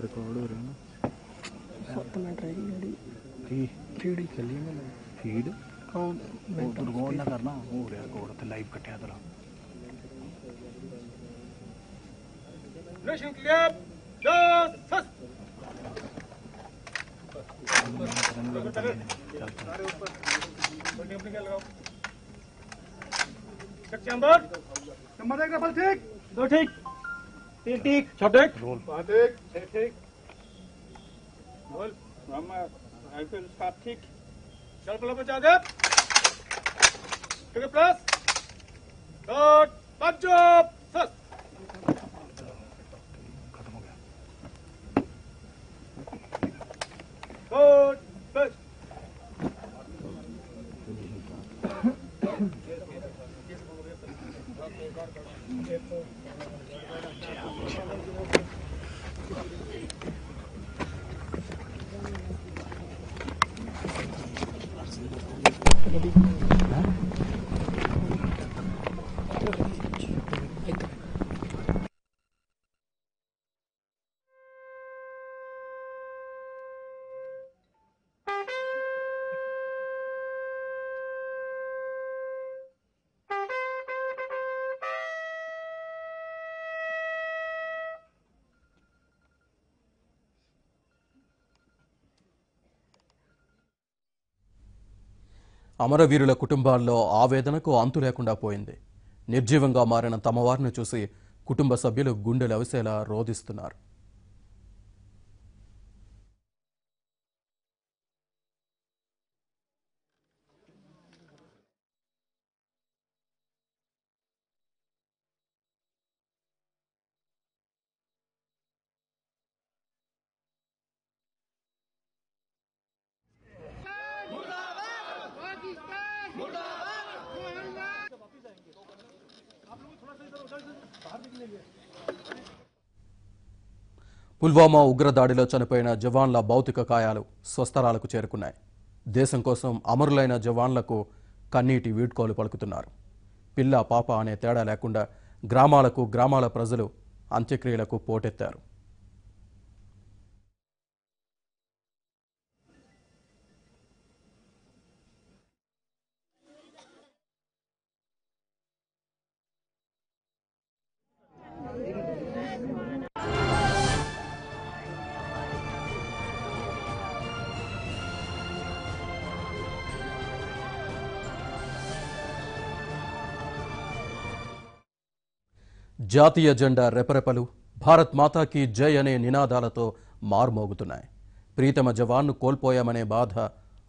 Record हो रहे हैं ना अपना ट्राई फीड चली है फीड रिकॉर्ड ना करना हो रहा रिकॉर्ड ते लाइव कटिया तेरा Mission clear. Just chamber number 1 double ठीक 2 ठीक 3 ठीक 6 ठीक रोल 5 ठीक 6 ठीक रोल हम आईपीएल 7 ठीक चल प्लस बचा दे ठीक है प्लस डॉट पंचो सस खत्म हो गया डॉट बस అమరవీరుల కుటుంబాల్లో ఆవేదనకు అంతు లేకుండా పోయింది. నిర్జీవంగా మారిన తమ వారిని చూసి కుటుంబ సభ్యులు గుండెలు అవిసేలా రోదిస్తున్నారు. పుల్వామా ఉగ్రదాడిలో చనిపోయిన జవాన్ల భౌతిక కాయాలు స్వస్థలాలకు చేరుకున్నాయి. దేశం కోసం అమరులైన జవాన్లకు కన్నీటి వీడ్కోలు పలుకుతున్నారు. పిల్ల పాప అనే తేడా లేకుండా గ్రామాల ప్రజలు అంత్యక్రియలకు పోటెత్తారు. జాతీయ జెండా రెపరెపలు భారత్ మాతాకి జై అనే నినాదాలతో మారుమోగుతున్నాయి. ప్రీతమ జవాన్ను కోల్పోయామనే బాధ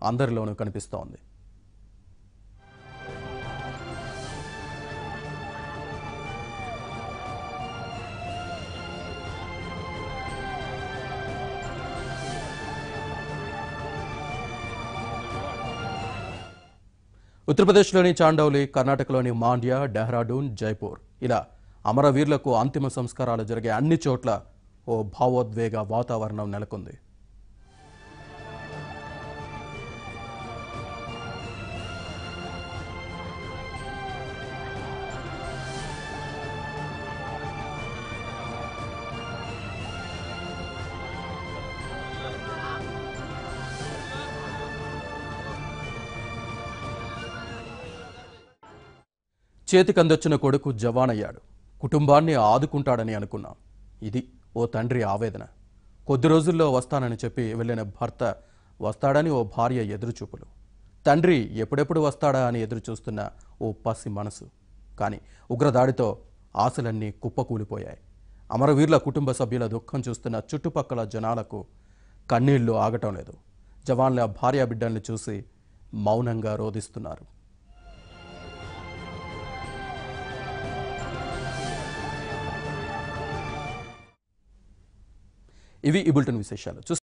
అందరిలోనూ కనిపిస్తోంది. ఉత్తరప్రదేశ్లోని చాండౌలి, కర్ణాటకలోని మాండ్య, డెహ్రాడూన్, జైపూర్ ఇలా అమరవీరులకు అంతిమ సంస్కారాలు జరిగే అన్ని చోట్ల ఓ భావోద్వేగ వాతావరణం నెలకొంది. చేతికందొచ్చిన కొడుకు జవానయ్యాడు, కుటుంబాన్ని ఆదుకుంటాడని అనుకున్నాం. ఇది ఓ తండ్రి ఆవేదన. కొద్ది రోజుల్లో వస్తానని చెప్పి వెళ్ళిన భర్త వస్తాడని ఓ భార్య ఎదురుచూపులు. తండ్రి ఎప్పుడెప్పుడు వస్తాడా అని ఎదురుచూస్తున్న ఓ పసి మనసు. కానీ ఉగ్రదాడితో ఆశలన్నీ కుప్పకూలిపోయాయి. అమరవీరుల కుటుంబ సభ్యుల దుఃఖం చూస్తున్న చుట్టుపక్కల జనాలకు కన్నీళ్లు ఆగటం లేదు. జవాన్ల భార్య బిడ్డల్ని చూసి మౌనంగా రోదిస్తున్నారు. ఇవి ఈ బులెటిన్ విశేషాలు.